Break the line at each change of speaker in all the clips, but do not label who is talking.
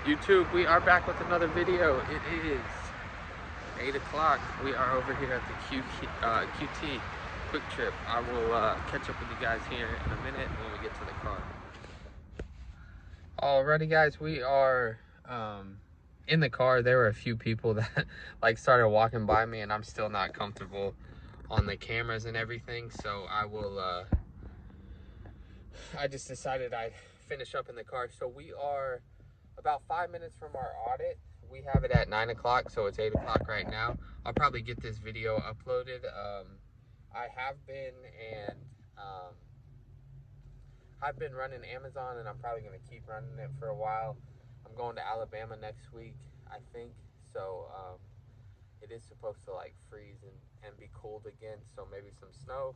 YouTube, we are back with another video. It is 8 o'clock. We are over here at the QT Quick Trip. I will catch up with you guys here in a minute when we get to the car. Alrighty guys, we are in the car. There were a few people that like started walking by me, and I'm still not comfortable on the cameras and everything, so I just decided I'd finish up in the car. So we are about 5 minutes from our audit. We have it at 9 o'clock, so it's 8 o'clock right now. I'll probably get this video uploaded. I've been running Amazon, and I'm probably going to keep running it for a while. I'm going to Alabama next week, I think. So it is supposed to like freeze and be cold again, so maybe some snow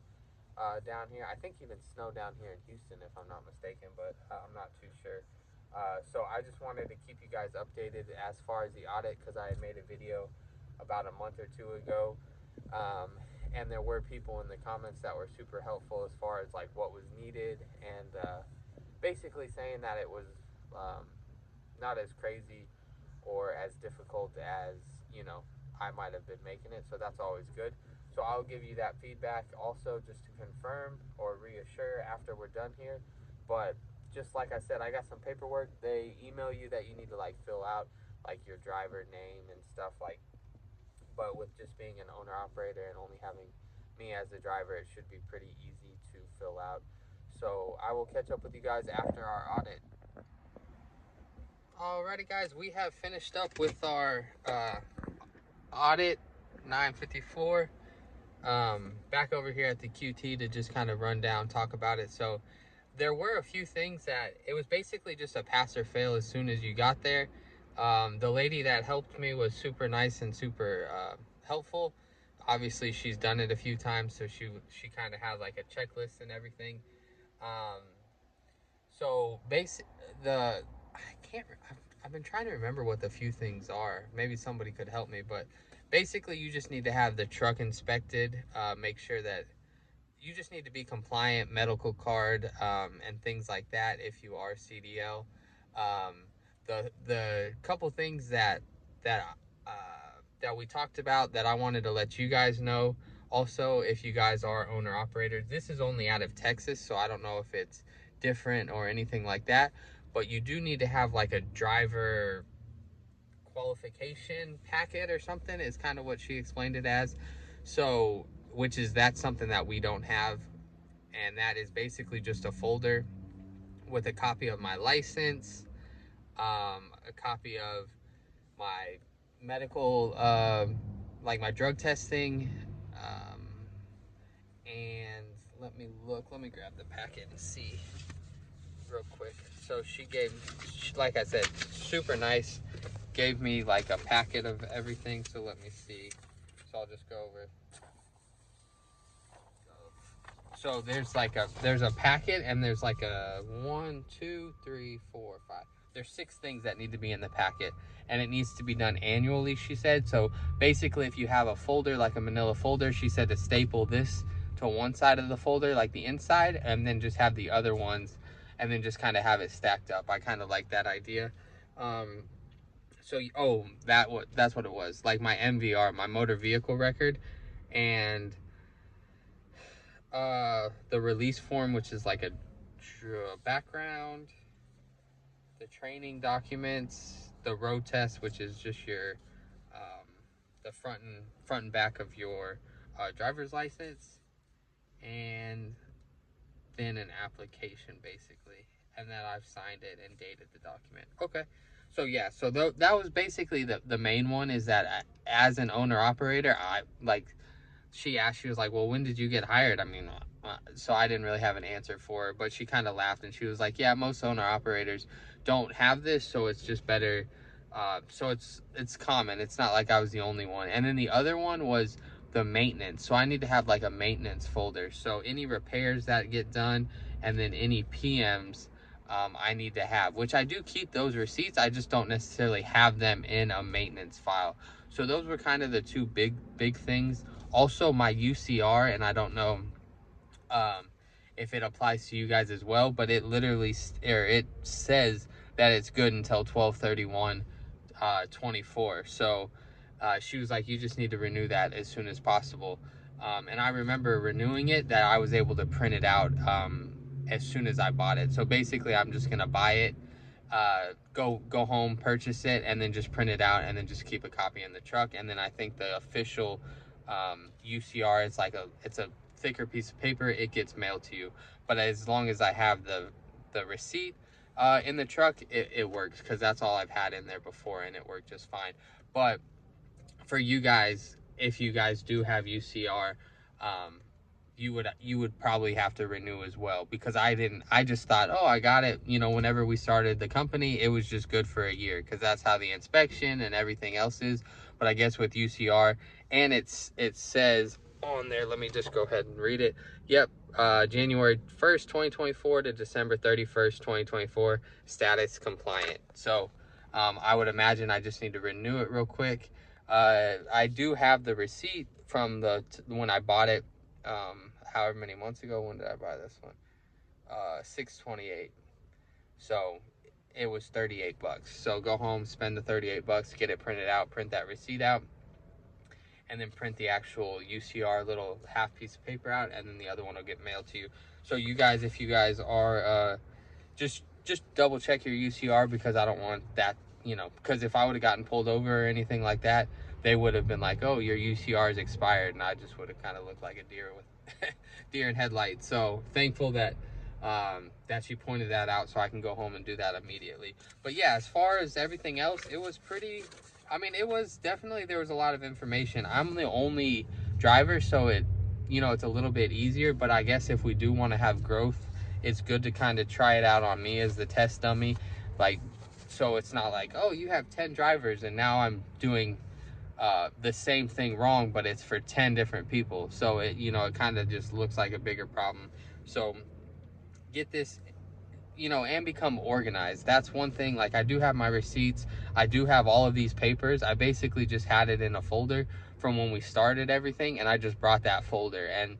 down here. I think even snow down here in Houston, if I'm not mistaken, but I'm not too sure. So I just wanted to keep you guys updated as far as the audit, because I had made a video about a month or two ago, and there were people in the comments that were super helpful as far as like what was needed, and basically saying that it was not as crazy or as difficult as, you know, I might have been making it, so that's always good. So I'll give you that feedback also, just to confirm or reassure after we're done here. But just like I said, I got some paperwork. They email you that you need to like fill out, like your driver name and stuff like. But with just being an owner operator and only having me as the driver, it should be pretty easy to fill out. So I will catch up with you guys after our audit. Alrighty guys, we have finished up with our audit, 9:54. Back over here at the QT to just kind of run down, talk about it. So there were a few things that it was basically just a pass or fail as soon as you got there. The lady that helped me was super nice and super helpful. Obviously she's done it a few times, so she kind of had like a checklist and everything. So I've been trying to remember what the few things are. Maybe somebody could help me, but basically you just need to have the truck inspected, make sure that you just need to be compliant, medical card, and things like that if you are CDL. The couple things that we talked about that I wanted to let you guys know also, if you guys are owner operators, this is only out of Texas, so I don't know if it's different or anything like that, but you do need to have like a driver qualification packet or something, is kind of what she explained it as. So that's something that we don't have, and that is basically just a folder with a copy of my license, a copy of my medical, like my drug testing, and let me grab the packet and see real quick. So she like I said, super nice, gave me like a packet of everything. So let me see. So I'll just go over. So there's a packet, and there's like a 1, 2, 3, 4, 5. There's 6 things that need to be in the packet, and it needs to be done annually, she said. So basically, if you have a folder, like a manila folder, she said to staple this to one side of the folder, like the inside, and then just have the other ones, and then just kind of have it stacked up. I kind of like that idea. That's what it was. Like my MVR, my motor vehicle record, and the release form, which is like a background, the training documents, the road test, which is just your the front and back of your driver's license, and then an application basically, and that I've signed it and dated the document. Okay, so yeah, so that was basically the main one, is that as an owner operator, she was like, well, when did you get hired? I mean, so I didn't really have an answer for her, but she kind of laughed, and she was like, yeah, most owner operators don't have this, so it's just better. So it's common. It's not like I was the only one. And then the other one was the maintenance. So I need to have like a maintenance folder. So any repairs that get done, and then any PMs I need to have, which I do keep those receipts. I just don't necessarily have them in a maintenance file. So those were kind of the two big things. Also my UCR, and I don't know if it applies to you guys as well, but it literally, it says that it's good until 12/31/24. So she was like, you just need to renew that as soon as possible. And I remember renewing it, that I was able to print it out as soon as I bought it. So basically, I'm just gonna buy it, go home, purchase it, and then just print it out, and then just keep a copy in the truck. And then I think the official UCR is like it's a thicker piece of paper. It gets mailed to you. But as long as I have the receipt in the truck, it works, because that's all I've had in there before, and it worked just fine. But for you guys, if you guys do have UCR, you would probably have to renew as well, because I just thought, oh, I got it, whenever we started the company, it was just good for a year, because that's how the inspection and everything else is. But I guess with UCR, and it says on there, let me just go ahead and read it. Yep, January 1st 2024 to December 31st 2024, status compliant. So I would imagine I just need to renew it real quick. I do have the receipt from when I bought it, however many months ago. When did I buy this one? 6/28. So it was $38. So go home, spend the $38, get it printed out, print that receipt out, and then print the actual UCR little half piece of paper out, and then the other one will get mailed to you. So you guys, if you guys are just double check your UCR, because I don't want that, because if I would have gotten pulled over or anything like that, they would have been like, oh, your UCR is expired, and I just would have kind of looked like a deer with deer in headlights. So thankful that that she pointed that out, so I can go home and do that immediately. But yeah, as far as everything else, it was pretty, it was definitely, there was a lot of information. I'm the only driver, so it's a little bit easier. But I guess if we do want to have growth, it's good to kind of try it out on me as the test dummy. Like, so it's not like, oh, you have 10 drivers and now I'm doing the same thing wrong, but it's for 10 different people. So it kind of just looks like a bigger problem. So get this, and become organized. That's one thing. Like, I do have my receipts. I do have all of these papers. I basically just had it in a folder from when we started everything, and I just brought that folder. And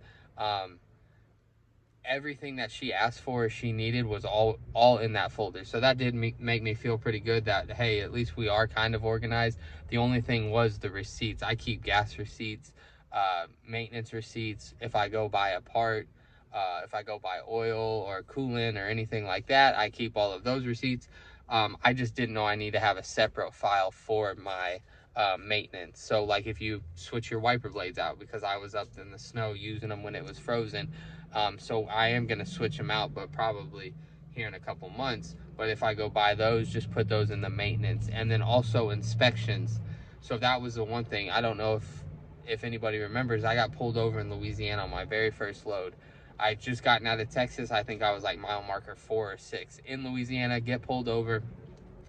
everything that she asked for, she needed, was all in that folder. So that did make me feel pretty good that, hey, at least we are kind of organized. The only thing was the receipts. I keep gas receipts, maintenance receipts, if I go buy a part, if I go buy oil or coolant or anything like that, I keep all of those receipts. I just didn't know I need to have a separate file for my maintenance. So like if you switch your wiper blades out, because I was up in the snow using them when it was frozen, so I am going to switch them out, but probably here in a couple months. But if I go buy those, just put those in the maintenance. And then also inspections. So that was the one thing. I don't know if anybody remembers, I got pulled over in Louisiana on my very first load. I just gotten out of Texas. I think I was like mile marker 4 or 6 in Louisiana, get pulled over.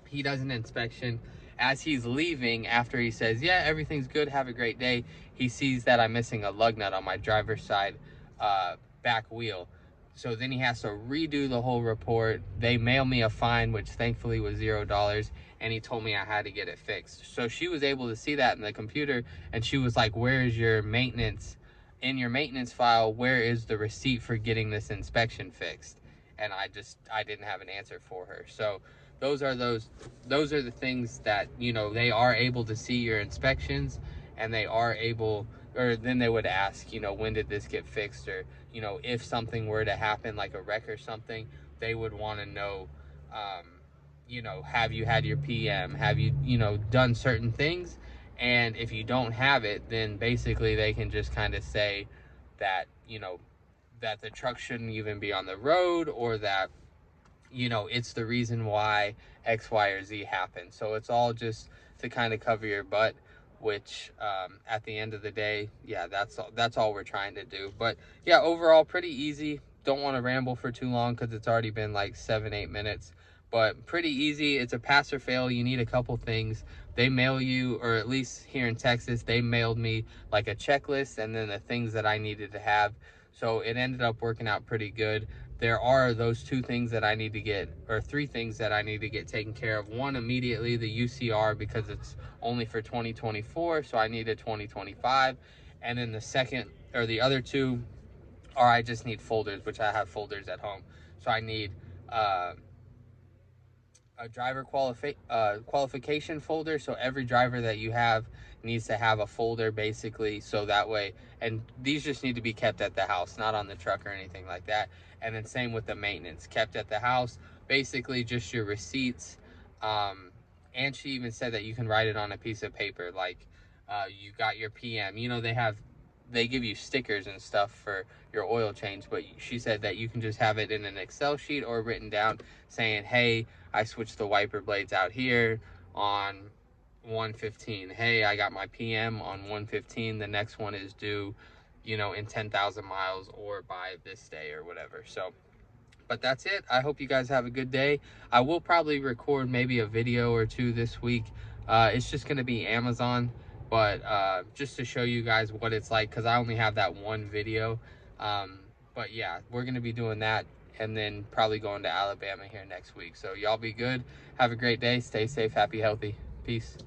He does an inspection. As he's leaving, after he says, yeah, everything's good, have a great day, he sees that I'm missing a lug nut on my driver's side back wheel. So then he has to redo the whole report. They mail me a fine, which thankfully was $0, and he told me I had to get it fixed. So she was able to see that in the computer, and she was like, where is your maintenance? In your maintenance file, where is the receipt for getting this inspection fixed? And I didn't have an answer for her. So those are the things that, they are able to see your inspections, and they are able, or then they would ask, when did this get fixed? Or, if something were to happen, like a wreck or something, they would want to know, have you had your PM? Have you, done certain things? And if you don't have it, then basically they can just kind of say that, that the truck shouldn't even be on the road, or that, it's the reason why X, Y, or Z happened. So it's all just to kind of cover your butt, which at the end of the day, yeah, that's all we're trying to do. But yeah, overall pretty easy. Don't want to ramble for too long because it's already been like 7-8 minutes. But pretty easy. It's a pass or fail. You need a couple things. They mail you, or at least here in Texas, they mailed me like a checklist and then the things that I needed to have. So it ended up working out pretty good. There are those 2 things that I need to get, or 3 things that I need to get taken care of. One, immediately, the UCR, because it's only for 2024, so I need a 2025. And then the second, or the other 2, are I just need folders, which I have folders at home. So I need a driver qualification folder. So every driver that you have needs to have a folder, basically, so that way, and these just need to be kept at the house, not on the truck or anything like that. And then same with the maintenance, kept at the house, basically just your receipts. And she even said that you can write it on a piece of paper, like you got your PM. You know, they give you stickers and stuff for your oil change, but she said that you can just have it in an Excel sheet or written down saying, hey, I switched the wiper blades out here on 115. Hey, I got my PM on 115. The next one is due, you know, in 10,000 miles or by this day or whatever. So, but that's it. I hope you guys have a good day. I will probably record maybe a video or two this week. It's just going to be Amazon, but just to show you guys what it's like, because I only have that one video. But yeah, we're going to be doing that, and then probably going to Alabama here next week. So y'all be good. Have a great day. Stay safe, happy, healthy. Peace.